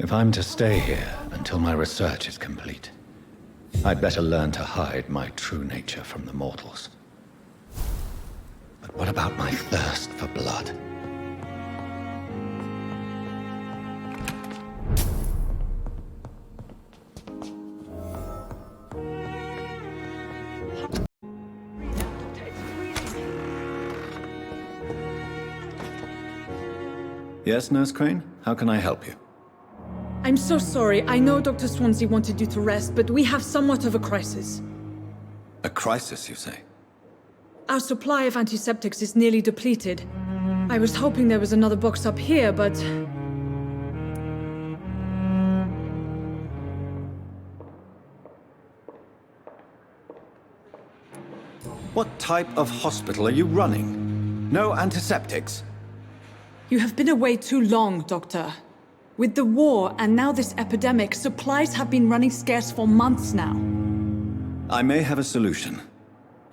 If I'm to stay here until my research is complete, I'd better learn to hide my true nature from the mortals. But what about my thirst for blood? Yes, Nurse Crane? How can I help you? I'm so sorry. I know Dr. Swansea wanted you to rest, but we have somewhat of a crisis. A crisis, you say? Our supply of antiseptics is nearly depleted. I was hoping there was another box up here, but... What type of hospital are you running? No antiseptics? You have been away too long, Doctor. With the war and now this epidemic, supplies have been running scarce for months now. I may have a solution.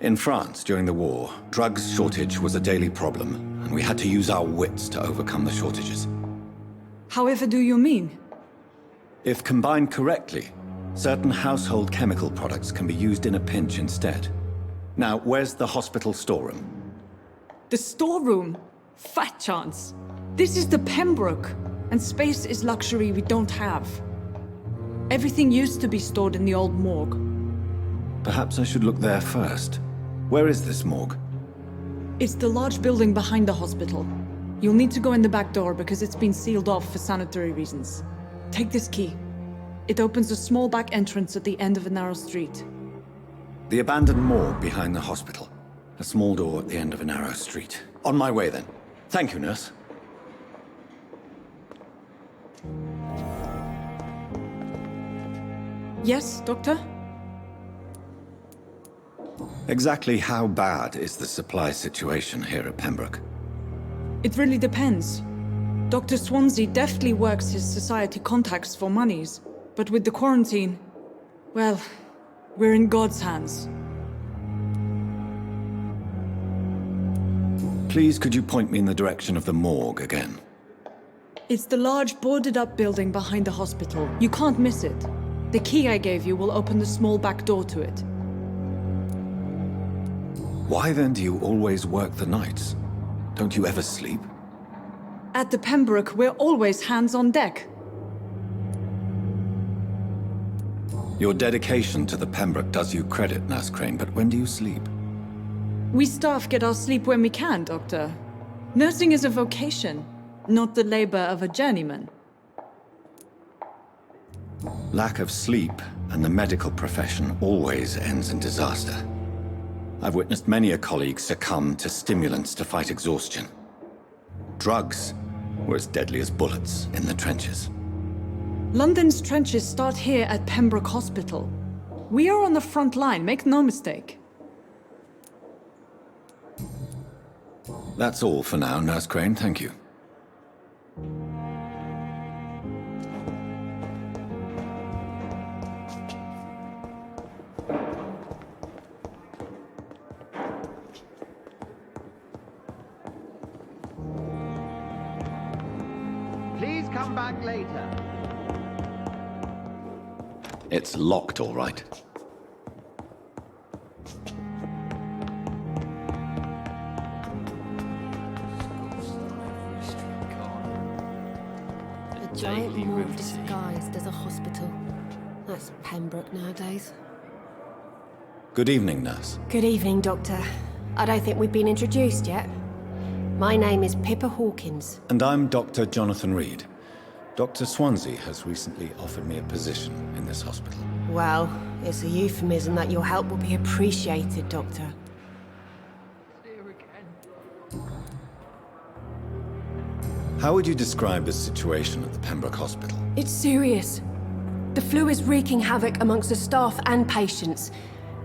In France, during the war, drugs shortage was a daily problem, and we had to use our wits to overcome the shortages. However do you mean? If combined correctly, certain household chemical products can be used in a pinch instead. Now, where's the hospital storeroom? The storeroom? Fat chance. This is the Pembroke, and space is luxury we don't have. Everything used to be stored in the old morgue. Perhaps I should look there first. Where is this morgue? It's the large building behind the hospital. You'll need to go in the back door because it's been sealed off for sanitary reasons. Take this key. It opens a small back entrance at the end of a narrow street. The abandoned morgue behind the hospital. A small door at the end of a narrow street. On my way then. Thank you, nurse. Yes, Doctor? Exactly how bad is the supply situation here at Pembroke? It really depends. Dr. Swansea deftly works his society contacts for monies, but with the quarantine, well, we're in God's hands. Please, could you point me in the direction of the morgue again? It's the large boarded-up building behind the hospital. You can't miss it. The key I gave you will open the small back door to it. Why then do you always work the nights? Don't you ever sleep? At the Pembroke, we're always hands on deck. Your dedication to the Pembroke does you credit, Nurse Crane, but when do you sleep? We staff get our sleep when we can, Doctor. Nursing is a vocation, not the labor of a journeyman. Lack of sleep and the medical profession always ends in disaster. I've witnessed many a colleague succumb to stimulants to fight exhaustion. Drugs were as deadly as bullets in the trenches. London's trenches start here at Pembroke Hospital. We are on the front line, make no mistake. That's all for now, Nurse Crane, thank you. Please come back later. It's locked, all right. A giant morgue disguised as a hospital. That's Pembroke nowadays. Good evening, nurse. Good evening, Doctor. I don't think we've been introduced yet. My name is Pippa Hawkins. And I'm Dr. Jonathan Reed. Dr. Swansea has recently offered me a position in this hospital. Well, it's a euphemism that your help will be appreciated, Doctor. How would you describe the situation at the Pembroke Hospital? It's serious. The flu is wreaking havoc amongst the staff and patients.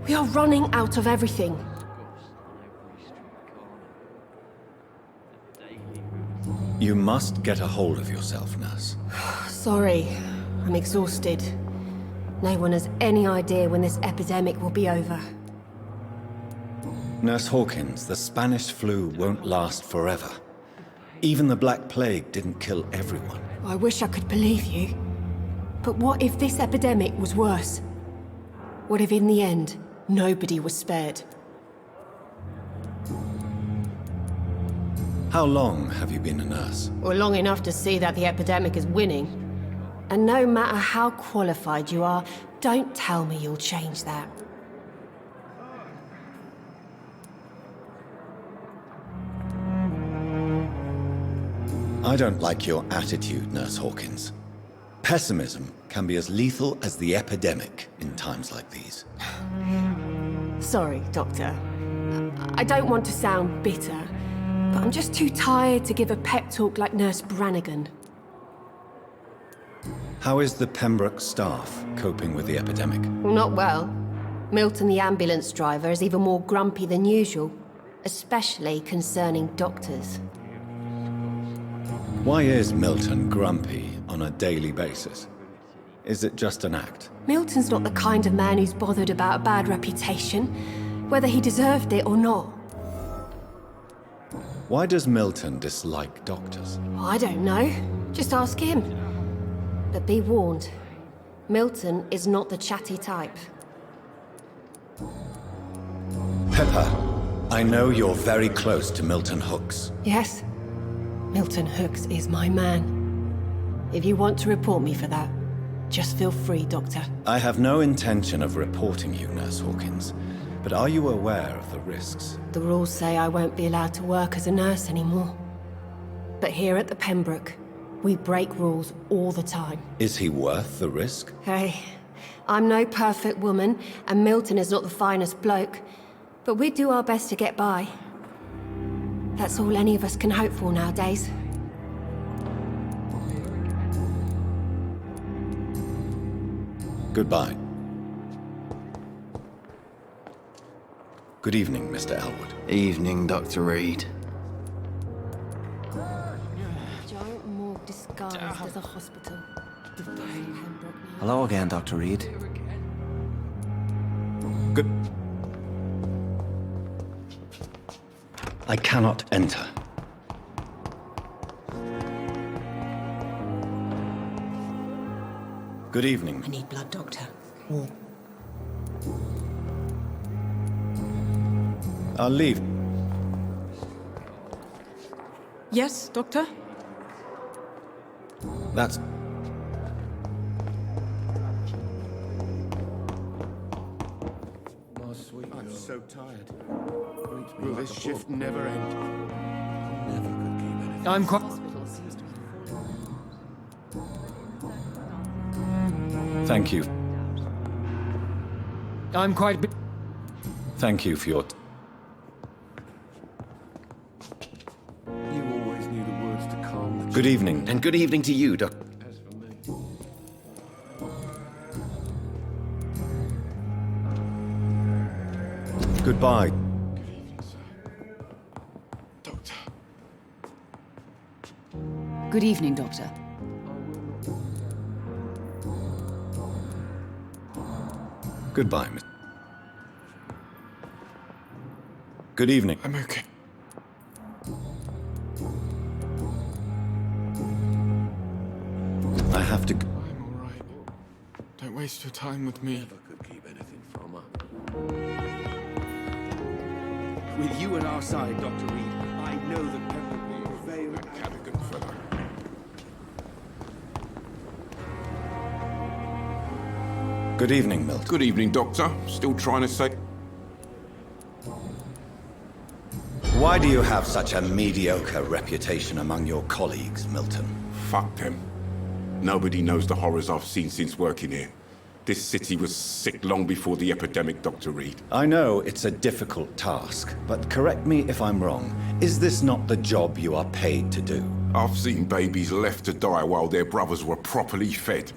We are running out of everything. You must get a hold of yourself, nurse. Sorry, I'm exhausted. No one has any idea when this epidemic will be over. Nurse Hawkins, the Spanish flu won't last forever. Even the Black Plague didn't kill everyone. I wish I could believe you. But what if this epidemic was worse? What if in the end, nobody was spared? How long have you been a nurse? Well, long enough to see that the epidemic is winning. And no matter how qualified you are, don't tell me you'll change that. I don't like your attitude, Nurse Hawkins. Pessimism can be as lethal as the epidemic in times like these. Sorry, Doctor. I don't want to sound bitter, but I'm just too tired to give a pep talk like Nurse Brannigan. How is the Pembroke staff coping with the epidemic? Well, not well. Milton, the ambulance driver, is even more grumpy than usual, especially concerning doctors. Why is Milton grumpy on a daily basis? Is it just an act? Milton's not the kind of man who's bothered about a bad reputation, whether he deserved it or not. Why does Milton dislike doctors? I don't know. Just ask him. But be warned, Milton is not the chatty type. Pepper, I know you're very close to Milton Hooks. Yes, Milton Hooks is my man. If you want to report me for that, just feel free, Doctor. I have no intention of reporting you, Nurse Hawkins, but are you aware of the risks? The rules say I won't be allowed to work as a nurse anymore. But here at the Pembroke, we break rules all the time. Is he worth the risk? Hey, I'm no perfect woman, and Milton is not the finest bloke, but we do our best to get by. That's all any of us can hope for nowadays. Goodbye. Good evening, Mr. Elwood. Evening, Dr. Reed. Giant morgue disguised as a hospital. Hello again, Dr. Reed. Good. I cannot enter. Good evening. I need blood, Doctor. Warm. I'll leave. Yes, Doctor? That's... I'm so tired. Will this shift never end? I'm quite... Thank you. I'm quite... Thank you for your... You always knew the words to calm the... Good evening. And good evening to you, Dr. As for me... Goodbye. Good evening, sir. Doctor. Good evening, Doctor. Goodbye, Miss. Good evening. I'm okay. I have to... I'm all right. Don't waste your time with me. Never could keep anything from her. With you at our side, Dr. Reed, I know that Pembroke will prevail. That Cadigan fellow. Good evening, Milton. Good evening, Doctor. Still trying to say... Why do you have such a mediocre reputation among your colleagues, Milton? Fuck them. Nobody knows the horrors I've seen since working here. This city was sick long before the epidemic, Dr. Reed. I know it's a difficult task, but correct me if I'm wrong. Is this not the job you are paid to do? I've seen babies left to die while their brothers were properly fed.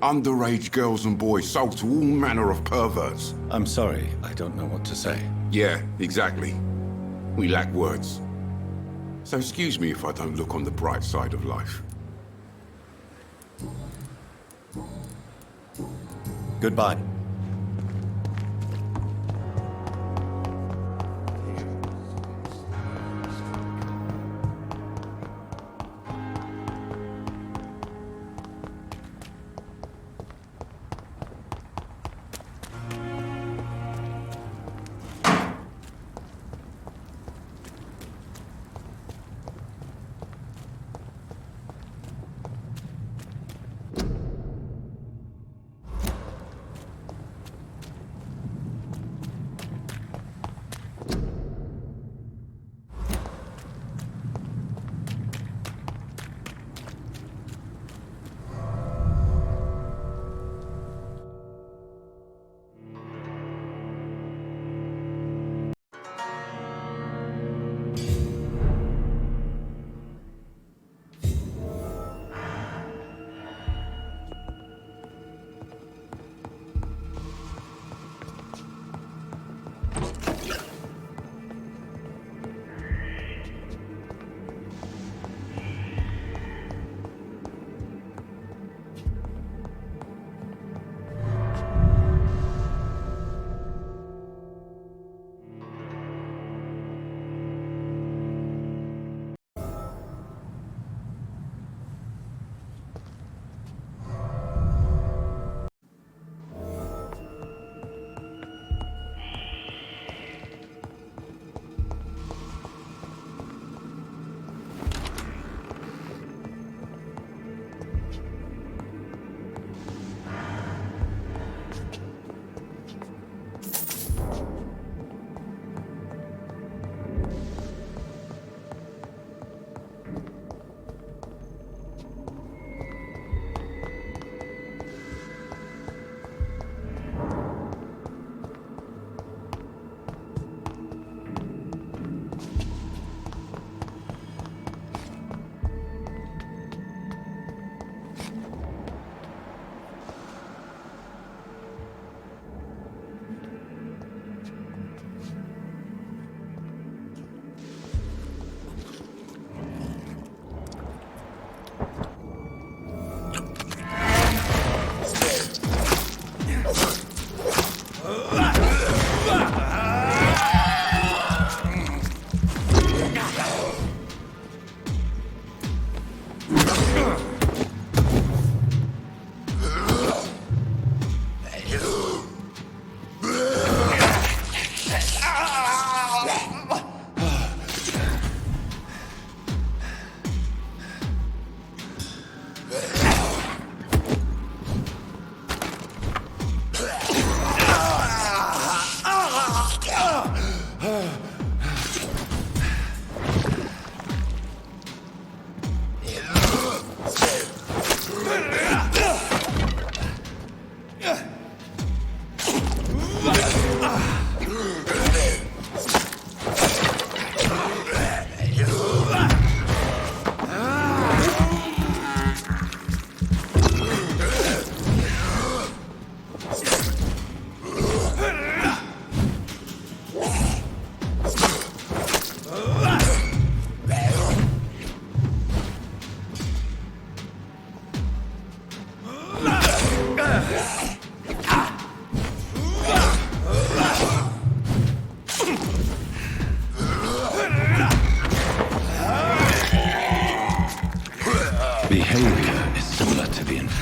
Underage girls and boys sold to all manner of perverts. I'm sorry, I don't know what to say. Yeah, exactly. We lack words. So excuse me if I don't look on the bright side of life. Goodbye.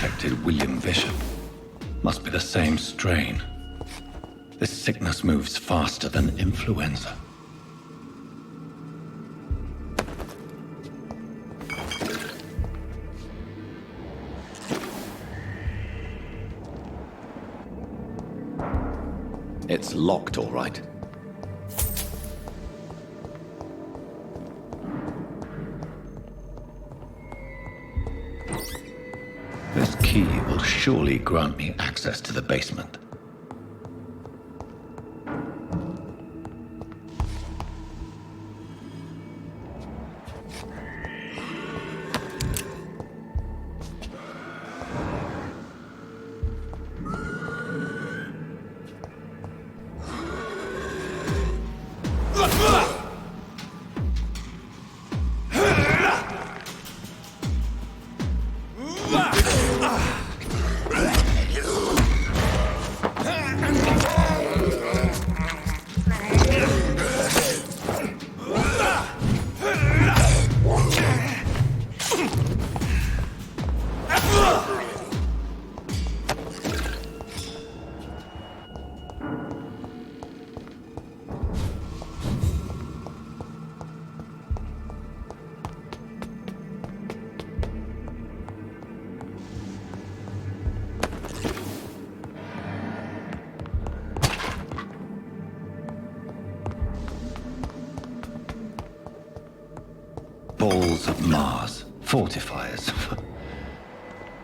infected William Bishop. Must be the same strain. This sickness moves faster than influenza. It's locked, all right. This key will surely grant me access to the basement. Balls of Mars, fortifiers.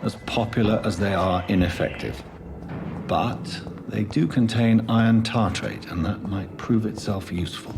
As popular as they are ineffective. But they do contain iron tartrate, and that might prove itself useful.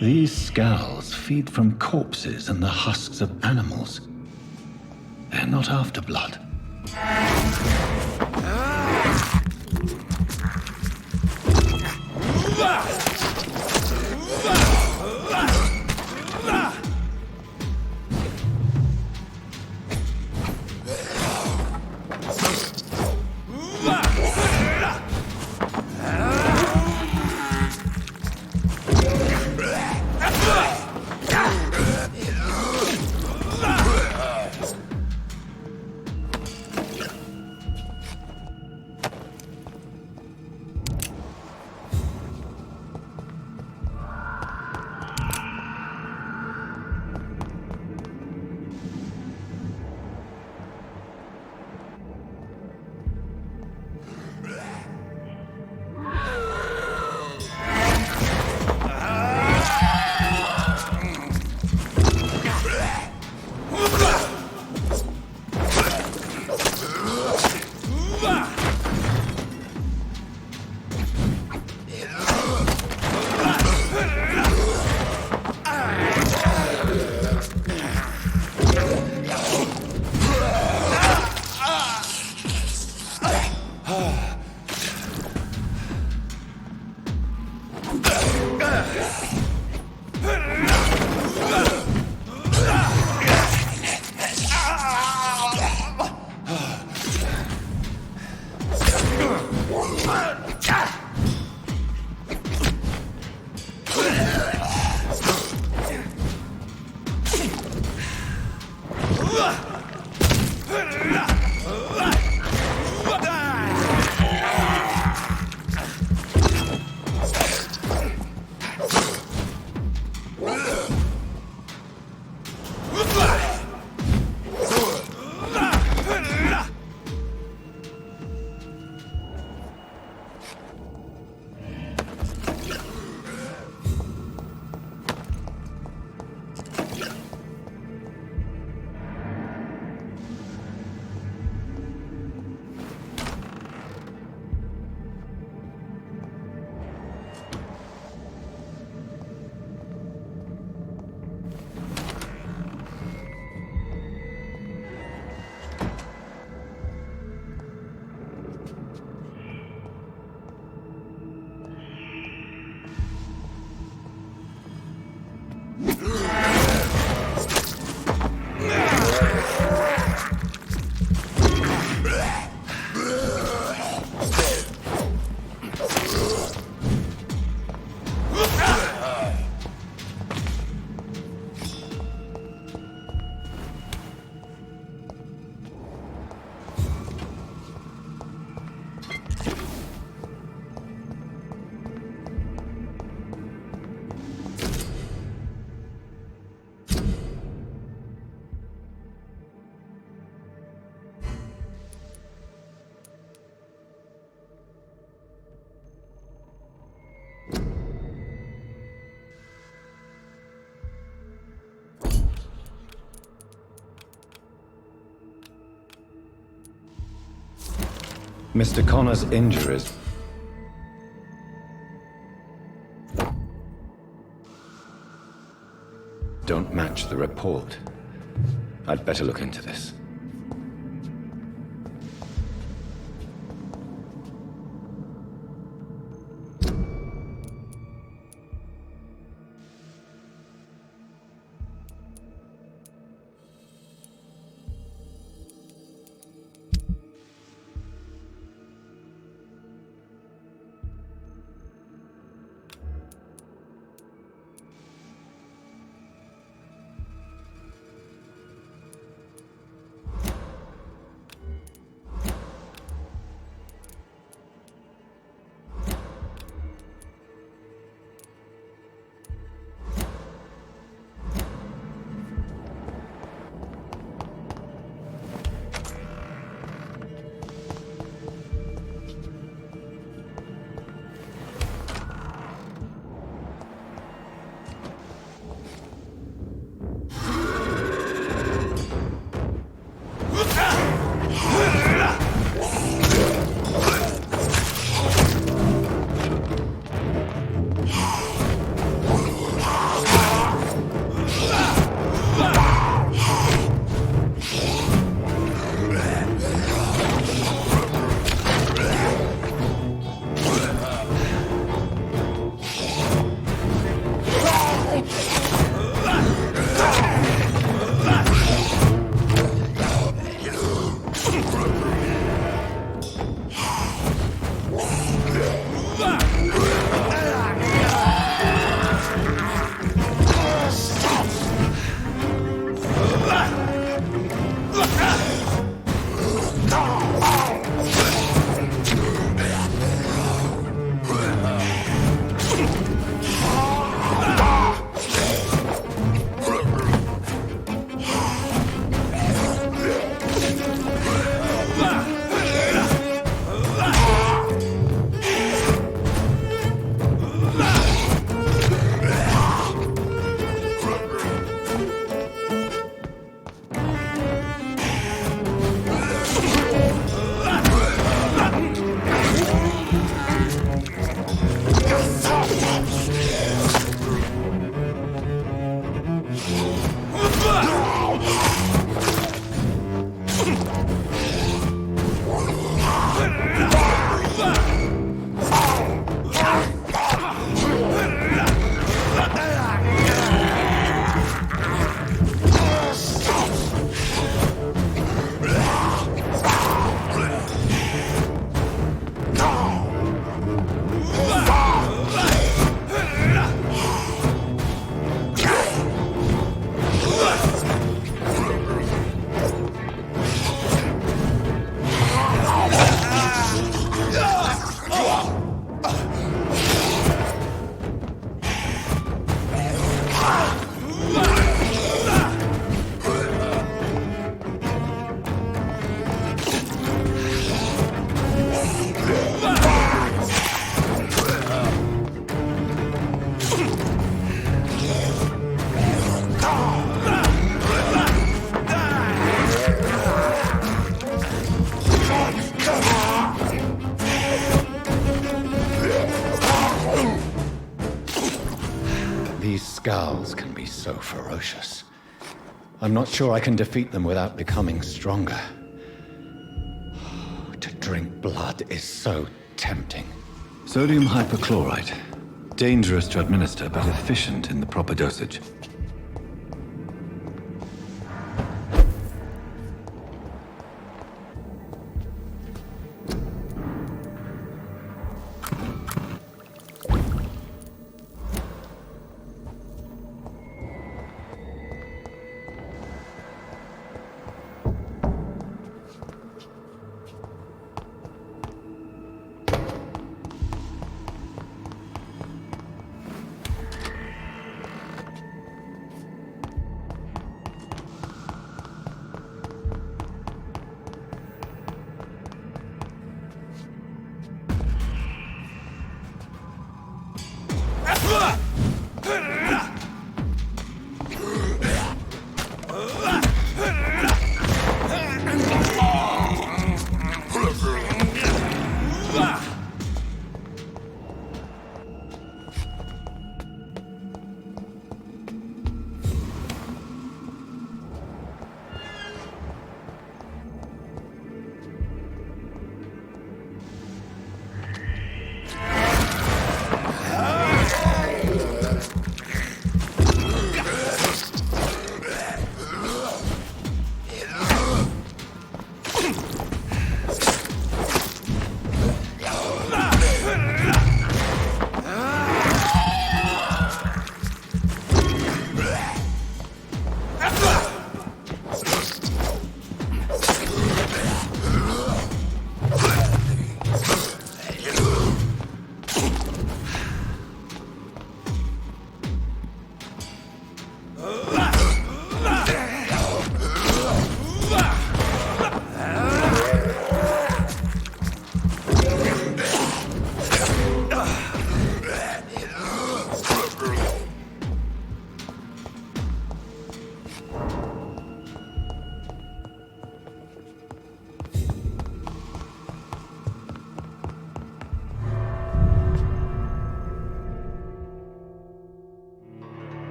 These skulls feed from corpses and the husks of animals. They're not after blood. Mr. Connor's injuries... don't match the report. I'd better look into this. Skulls can be so ferocious. I'm not sure I can defeat them without becoming stronger. To drink blood is so tempting. Sodium hypochlorite. Dangerous to administer, but efficient in the proper dosage.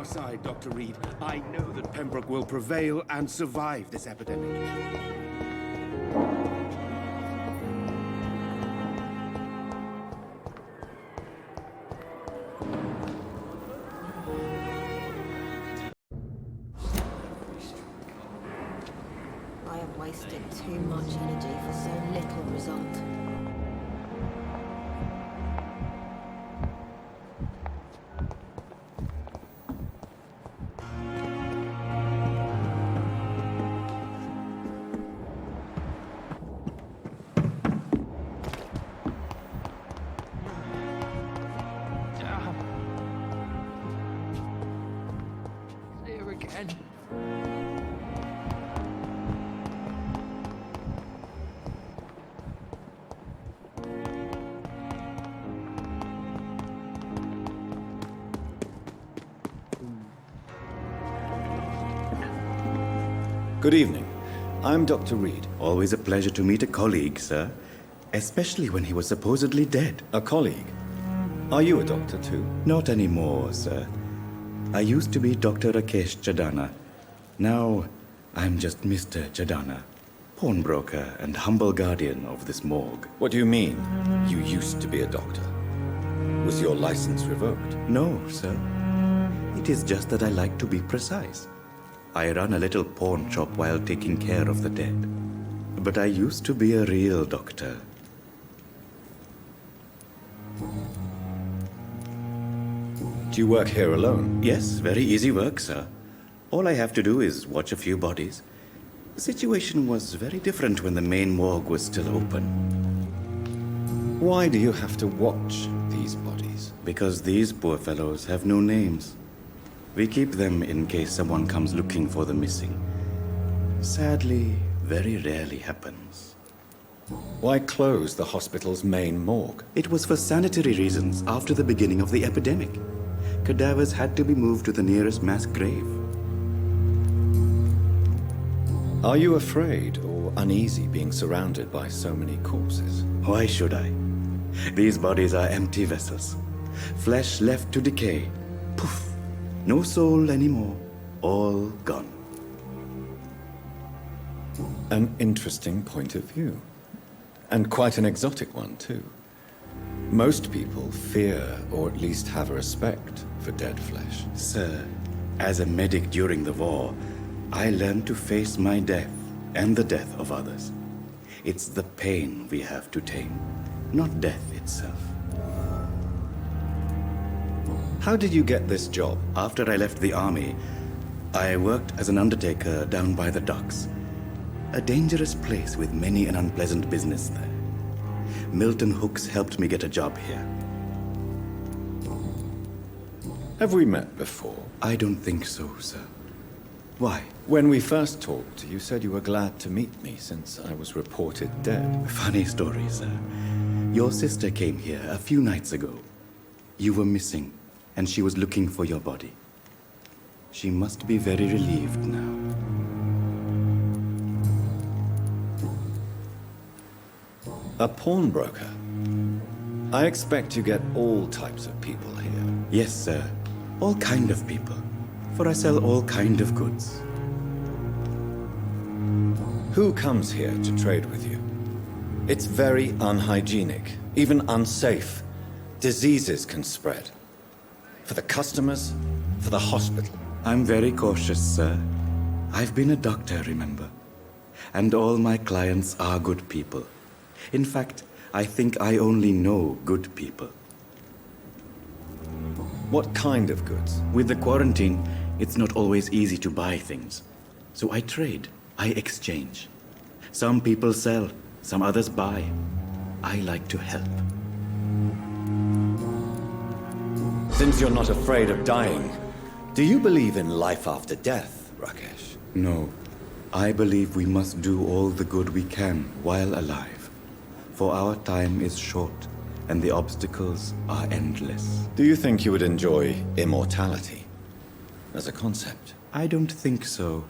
our side, Dr. Reed. I know that Pembroke will prevail and survive this epidemic. I have wasted too much energy for so little result. There again. Good evening. I'm Dr. Reed. Always a pleasure to meet a colleague, sir. Especially when he was supposedly dead. A colleague? Are you a doctor too? Not anymore, sir. I used to be Dr. Rakesh Chadana. Now, I'm just Mr. Chadana, pawnbroker and humble guardian of this morgue. What do you mean, you used to be a doctor? Was your license revoked? No, sir. It is just that I like to be precise. I run a little pawn shop while taking care of the dead. But I used to be a real doctor. Do you work here alone? Yes, very easy work, sir. All I have to do is watch a few bodies. The situation was very different when the main morgue was still open. Why do you have to watch these bodies? Because these poor fellows have no names. We keep them in case someone comes looking for the missing. Sadly, very rarely happens. Why close the hospital's main morgue? It was for sanitary reasons after the beginning of the epidemic. Cadavers had to be moved to the nearest mass grave. Are you afraid or uneasy being surrounded by so many corpses? Why should I? These bodies are empty vessels. Flesh left to decay. Poof! No soul anymore. All gone. An interesting point of view. And quite an exotic one, too. Most people fear, or at least have a respect, for dead flesh. Sir, as a medic during the war, I learned to face my death and the death of others. It's the pain we have to tame, not death itself. How did you get this job? After I left the army, I worked as an undertaker down by the docks. A dangerous place with many an unpleasant business there. Milton Hooks helped me get a job here. Have we met before? I don't think so, sir. Why? When we first talked, you said you were glad to meet me since I was reported dead. Funny story, sir. Your sister came here a few nights ago. You were missing, and she was looking for your body. She must be very relieved now. A pawnbroker? I expect you get all types of people here. Yes, sir. All kind of people. For I sell all kind of goods. Who comes here to trade with you? It's very unhygienic, even unsafe. Diseases can spread. For the customers, for the hospital. I'm very cautious, sir. I've been a doctor, remember? And all my clients are good people. In fact, I think I only know good people. What kind of goods? With the quarantine, it's not always easy to buy things. So I trade, I exchange. Some people sell, some others buy. I like to help. Since you're not afraid of dying, do you believe in life after death, Rakesh? No. I believe we must do all the good we can while alive. For our time is short, and the obstacles are endless. Do you think you would enjoy immortality as a concept? I don't think so.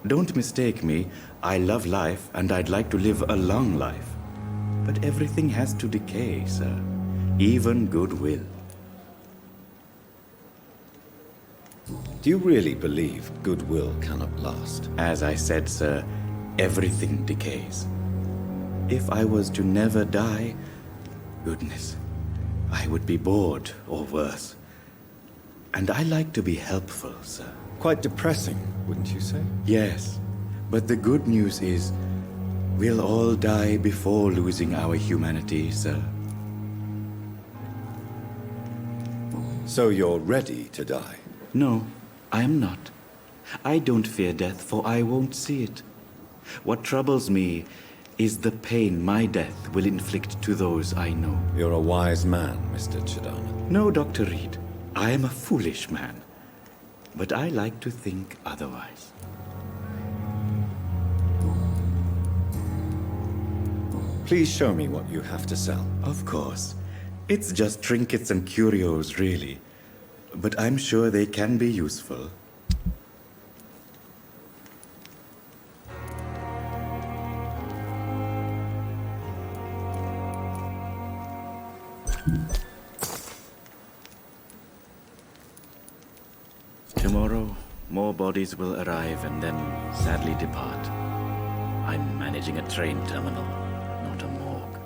Don't mistake me. I love life, and I'd like to live a long life. But everything has to decay, sir. Even goodwill. Do you really believe goodwill cannot last? As I said, sir, everything decays. If I was to never die, goodness, I would be bored or worse. And I like to be helpful, sir. Quite depressing, wouldn't you say? Yes, but the good news is we'll all die before losing our humanity, sir. So you're ready to die? No, I am not. I don't fear death, for I won't see it. What troubles me is the pain my death will inflict to those I know. You're a wise man, Mr. Chidana. No, Dr. Reed. I am a foolish man. But I like to think otherwise. Please show me what you have to sell. Of course. It's just trinkets and curios, really. But I'm sure they can be useful. Tomorrow, more bodies will arrive and then sadly depart. I'm managing a train terminal, not a morgue.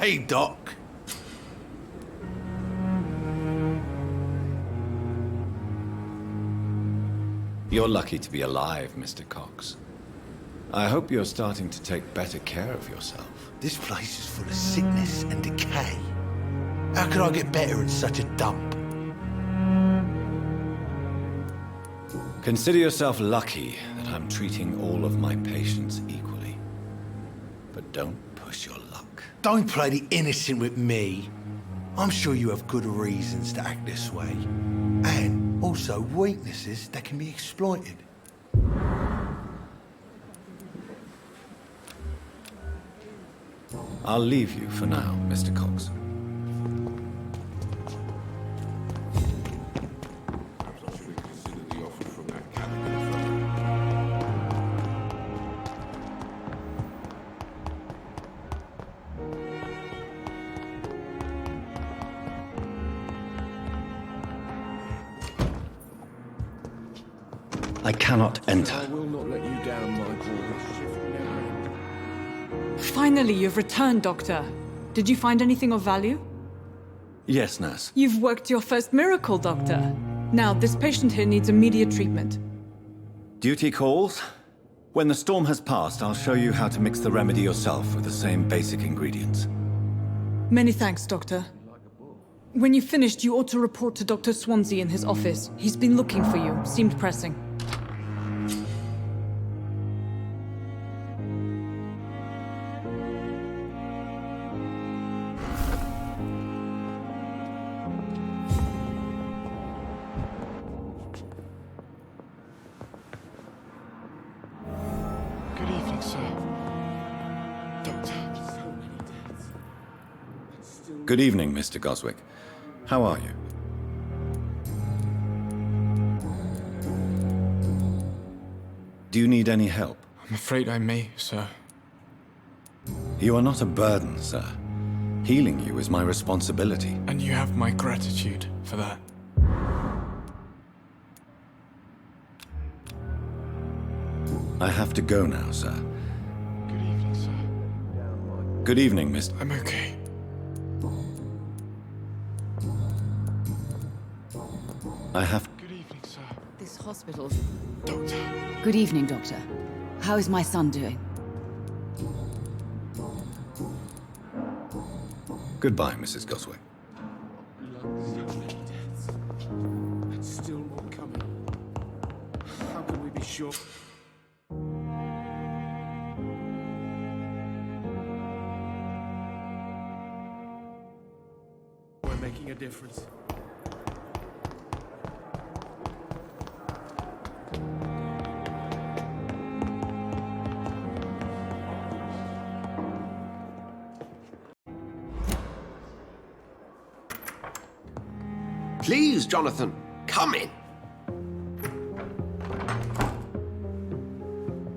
Hey, Doc. You're lucky to be alive, Mr. Cox. I hope you're starting to take better care of yourself. This place is full of sickness and decay. How could I get better in such a dump? Consider yourself lucky that I'm treating all of my patients equally. But don't push your luck. Don't play the innocent with me. I'm sure you have good reasons to act this way. And also weaknesses that can be exploited. I'll leave you for now, Mr. Cox. I cannot enter. I will not let you down, my boy. This shift never ends. Finally, you've returned, Doctor. Did you find anything of value? Yes, nurse. You've worked your first miracle, Doctor. Now, this patient here needs immediate treatment. Duty calls. When the storm has passed, I'll show you how to mix the remedy yourself with the same basic ingredients. Many thanks, Doctor. When you've finished, you ought to report to Dr. Swansea in his office. He's been looking for you. Seemed pressing. Good evening, sir. Doctor. Good evening, Mr. Goswick. How are you? Do you need any help? I'm afraid I may, sir. You are not a burden, sir. Healing you is my responsibility. And you have my gratitude for that. I have to go now, sir. Good evening, sir. Good evening, Mr. I'm okay. I have... Good evening, sir. This hospital. Doctor. Good evening, Doctor. How is my son doing? Goodbye, Mrs. Goswick. So many deaths. And still more coming. How can we be sure? We're making a difference. Please, Jonathan, come in.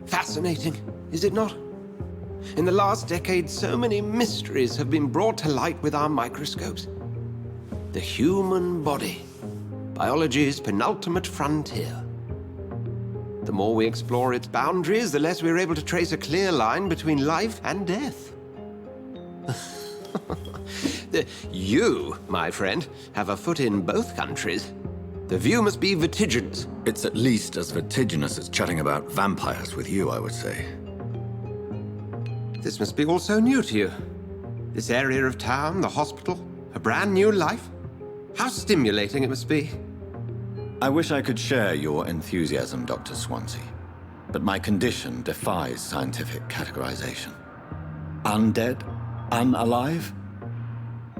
Fascinating, is it not? In the last decade, so many mysteries have been brought to light with our microscopes. The human body, biology's penultimate frontier. The more we explore its boundaries, the less we're able to trace a clear line between life and death. You, my friend, have a foot in both countries. The view must be vertiginous. It's at least as vertiginous as chatting about vampires with you, I would say. This must be all so new to you. This area of town, the hospital, a brand new life. How stimulating it must be. I wish I could share your enthusiasm, Dr. Swansea. But my condition defies scientific categorization. Undead? Unalive?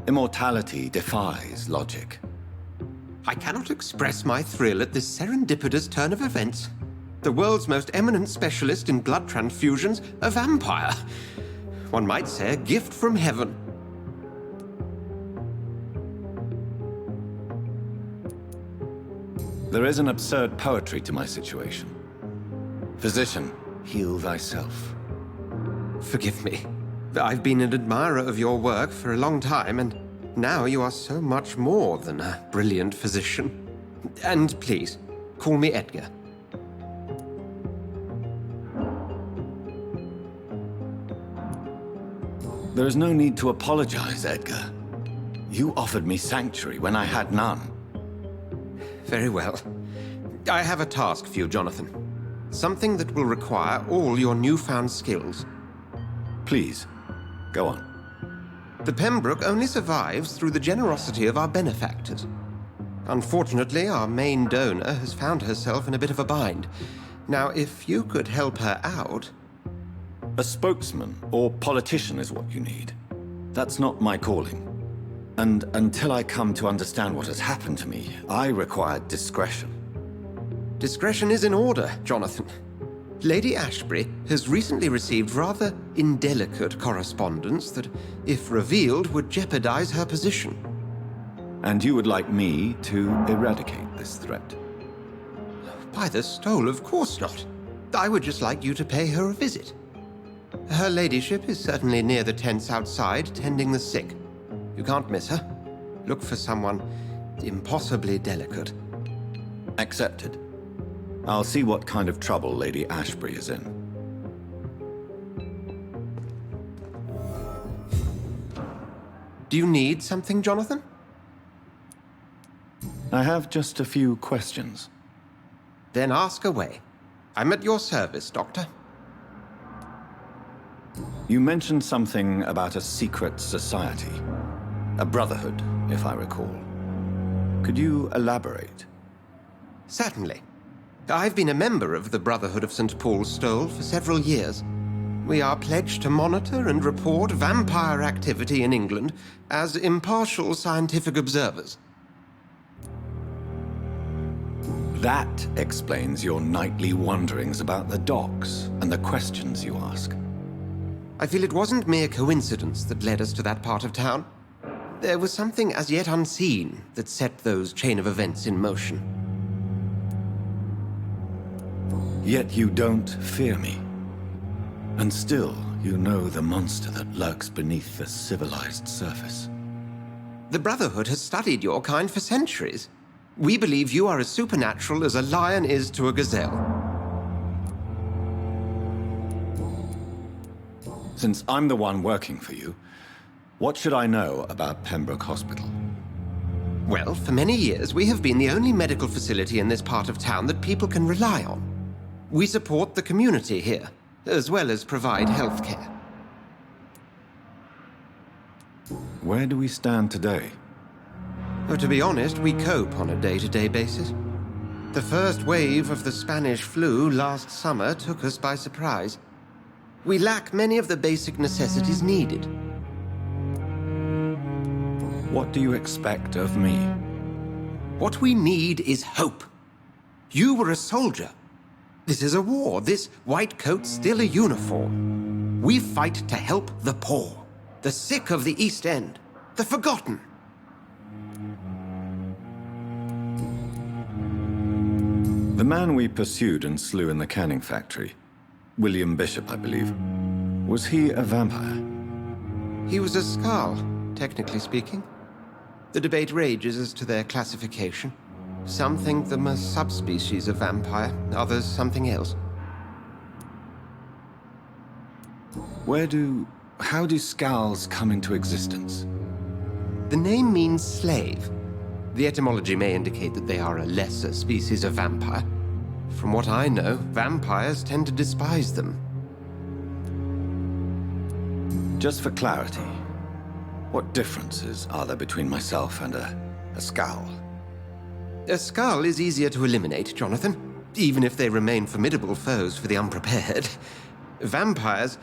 Immortality defies logic. I cannot express my thrill at this serendipitous turn of events. The world's most eminent specialist in blood transfusions, a vampire. One might say a gift from heaven. There is an absurd poetry to my situation. Physician, heal thyself. Forgive me. I've been an admirer of your work for a long time, and now you are so much more than a brilliant physician. And please, call me Edgar. There is no need to apologize, Edgar. You offered me sanctuary when I had none. Very well. I have a task for you, Jonathan. Something that will require all your newfound skills. Please, go on. The Pembroke only survives through the generosity of our benefactors. Unfortunately, our main donor has found herself in a bit of a bind. Now, if you could help her out... A spokesman or politician is what you need. That's not my calling. And until I come to understand what has happened to me, I require discretion. Discretion is in order, Jonathan. Lady Ashbury has recently received rather indelicate correspondence that, if revealed, would jeopardize her position. And you would like me to eradicate this threat? By the stole, of course not. I would just like you to pay her a visit. Her ladyship is certainly near the tents outside, tending the sick. You can't miss her. Look for someone impossibly delicate. Accepted. I'll see what kind of trouble Lady Ashbury is in. Do you need something, Jonathan? I have just a few questions. Then ask away. I'm at your service, Doctor. You mentioned something about a secret society. A brotherhood, if I recall. Could you elaborate? Certainly. I've been a member of the Brotherhood of St. Paul's Stole for several years. We are pledged to monitor and report vampire activity in England as impartial scientific observers. That explains your nightly wanderings about the docks and the questions you ask. I feel it wasn't mere coincidence that led us to that part of town. There was something as yet unseen that set those chain of events in motion. Yet you don't fear me. And still, you know the monster that lurks beneath the civilized surface. The Brotherhood has studied your kind for centuries. We believe you are as supernatural as a lion is to a gazelle. Since I'm the one working for you, what should I know about Pembroke Hospital? Well, for many years, we have been the only medical facility in this part of town that people can rely on. We support the community here, as well as provide healthcare. Where do we stand today? But to be honest, we cope on a day-to-day basis. The first wave of the Spanish flu last summer took us by surprise. We lack many of the basic necessities needed. What do you expect of me? What we need is hope. You were a soldier. This is a war. This white coat's still a uniform. We fight to help the poor, the sick of the East End, the forgotten. The man we pursued and slew in the canning factory, William Bishop, I believe, was he a vampire? He was a Skald, technically speaking. The debate rages as to their classification. Some think them a subspecies of vampire, others something else. How do Skalds come into existence? The name means slave. The etymology may indicate that they are a lesser species of vampire. From what I know, vampires tend to despise them. Just for clarity, what differences are there between myself and a Skald? A Skald is easier to eliminate, Jonathan, even if they remain formidable foes for the unprepared. Vampires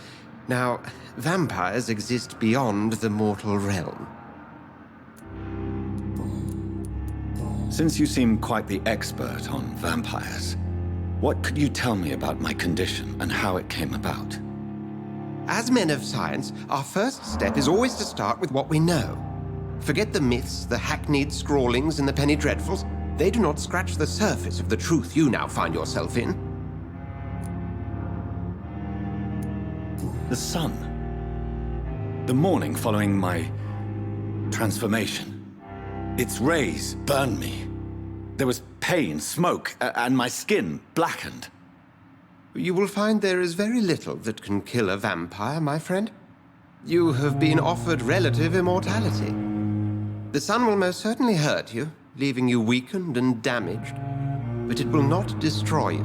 exist beyond the mortal realm. Since you seem quite the expert on vampires, what could you tell me about my condition and how it came about? As men of science, our first step is always to start with what we know. Forget the myths, the hackneyed scrawlings, and the penny dreadfuls. They do not scratch the surface of the truth you now find yourself in. The sun. The morning following my transformation. Its rays burned me. There was pain, smoke, and my skin blackened. You will find there is very little that can kill a vampire, my friend. You have been offered relative immortality. The sun will most certainly hurt you, leaving you weakened and damaged, but it will not destroy you.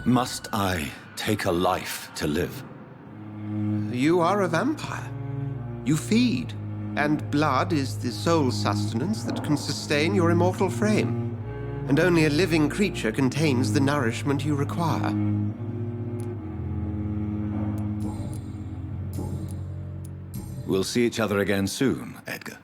Must I take a life to live? You are a vampire. You feed, and blood is the sole sustenance that can sustain your immortal frame. And only a living creature contains the nourishment you require. We'll see each other again soon, Edgar.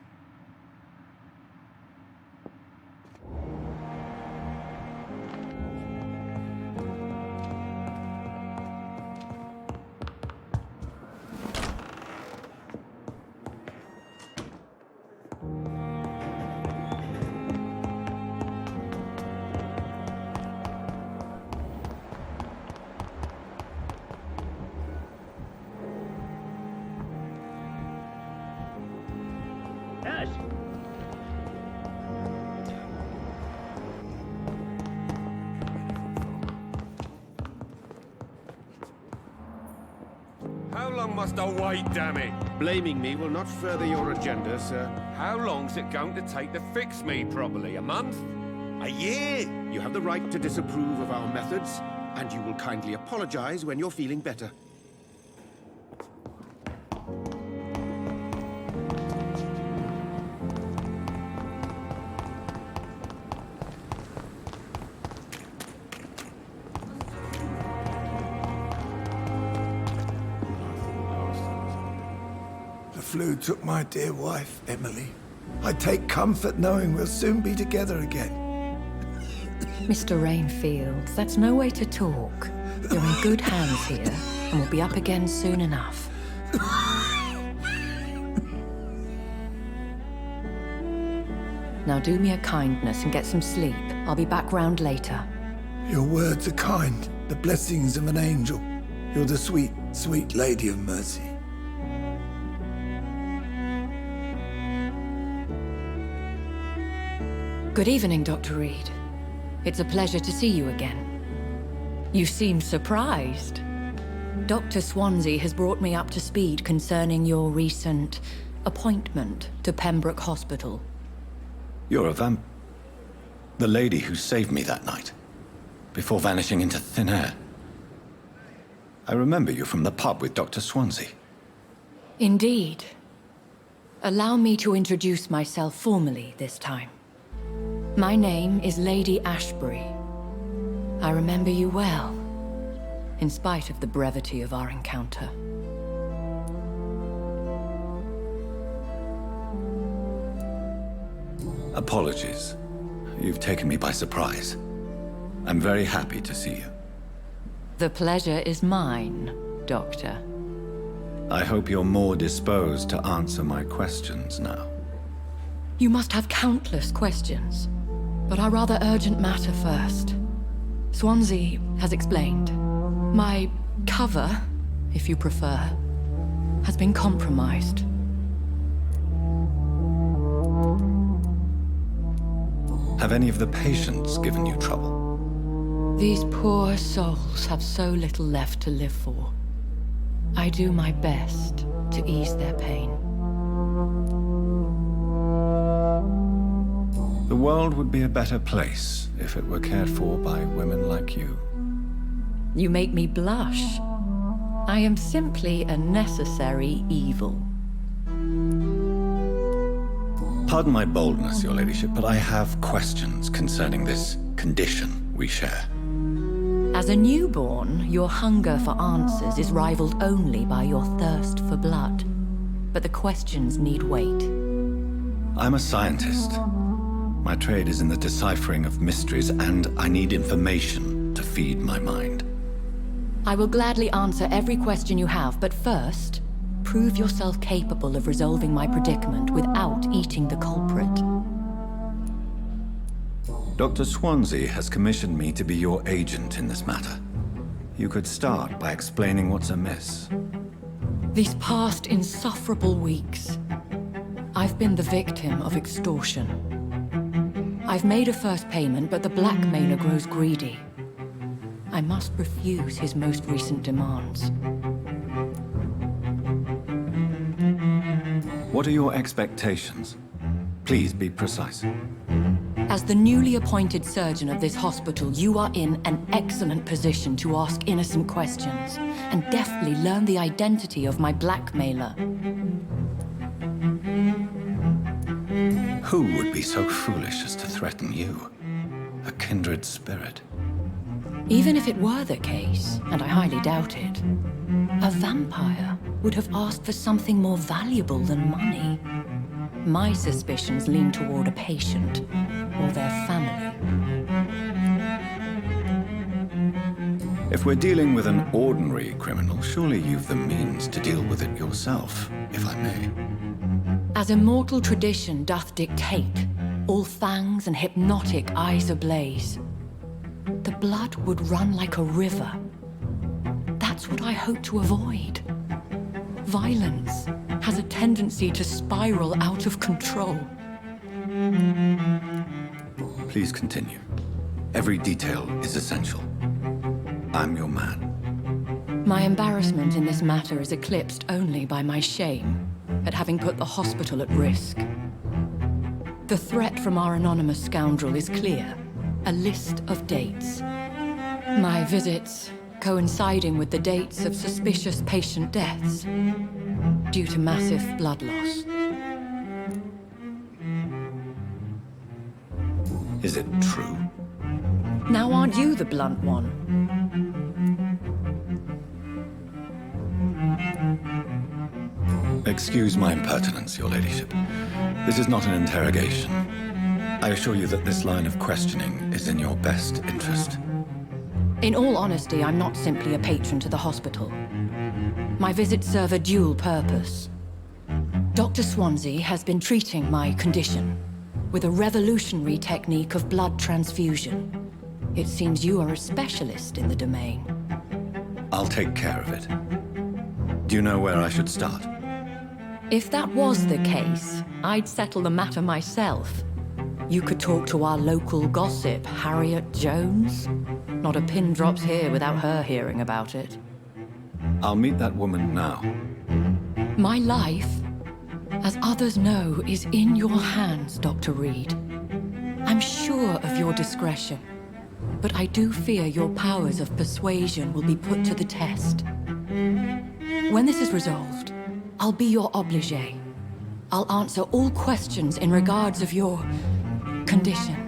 long must I wait, damn it? Blaming me will not further your agenda, sir. How long's it going to take to fix me properly? A month? A year? You have the right to disapprove of our methods, and you will kindly apologize when you're feeling better. The flu took my dear wife, Emily. I take comfort knowing we'll soon be together again. Mr. Rainfield, that's no way to talk. You're in good hands here, and we'll be up again soon enough. Now do me a kindness and get some sleep. I'll be back round later. Your words are kind, the blessings of an angel. You're the sweet, sweet Lady of Mercy. Good evening, Dr. Reed. It's a pleasure to see you again. You seem surprised. Dr. Swansea has brought me up to speed concerning your recent appointment to Pembroke Hospital. You're a the lady who saved me that night, before vanishing into thin air. I remember you from the pub with Dr. Swansea. Indeed. Allow me to introduce myself formally this time. My name is Lady Ashbury. I remember you well, in spite of the brevity of our encounter. Apologies. You've taken me by surprise. I'm very happy to see you. The pleasure is mine, Doctor. I hope you're more disposed to answer my questions now. You must have countless questions, but our rather urgent matter first. Swansea has explained. My cover, if you prefer, has been compromised. Have any of the patients given you trouble? These poor souls have so little left to live for. I do my best to ease their pain. The world would be a better place if it were cared for by women like you. You make me blush. I am simply a necessary evil. Pardon my boldness, Your Ladyship, but I have questions concerning this condition we share. As a newborn, your hunger for answers is rivaled only by your thirst for blood. But the questions need wait. I'm a scientist. My trade is in the deciphering of mysteries, and I need information to feed my mind. I will gladly answer every question you have, but first, prove yourself capable of resolving my predicament without eating the culprit. Dr. Swansea has commissioned me to be your agent in this matter. You could start by explaining what's amiss. These past insufferable weeks, I've been the victim of extortion. I've made a first payment, but the blackmailer grows greedy. I must refuse his most recent demands. What are your expectations? Please be precise. As the newly appointed surgeon of this hospital, you are in an excellent position to ask innocent questions and deftly learn the identity of my blackmailer. Who would be so foolish as to threaten you? A kindred spirit. Even if it were the case, and I highly doubt it, a vampire would have asked for something more valuable than money. My suspicions lean toward a patient or their family. If we're dealing with an ordinary criminal, surely you've the means to deal with it yourself, if I may. As immortal tradition doth dictate, all fangs and hypnotic eyes ablaze, the blood would run like a river. That's what I hope to avoid. Violence has a tendency to spiral out of control. Please continue. Every detail is essential. I'm your man. My embarrassment in this matter is eclipsed only by my shame at having put the hospital at risk. The threat from our anonymous scoundrel is clear. A list of dates. My visits coinciding with the dates of suspicious patient deaths due to massive blood loss. Is it true? Now aren't you the blunt one? Excuse my impertinence, Your Ladyship. This is not an interrogation. I assure you that this line of questioning is in your best interest. In all honesty, I'm not simply a patron to the hospital. My visits serve a dual purpose. Dr. Swansea has been treating my condition with a revolutionary technique of blood transfusion. It seems you are a specialist in the domain. I'll take care of it. Do you know where I should start? If that was the case, I'd settle the matter myself. You could talk to our local gossip, Harriet Jones. Not a pin drops here without her hearing about it. I'll meet that woman now. My life, as others know, is in your hands, Dr. Reed. I'm sure of your discretion, but I do fear your powers of persuasion will be put to the test. When this is resolved, I'll be your obligé. I'll answer all questions in regards of your condition.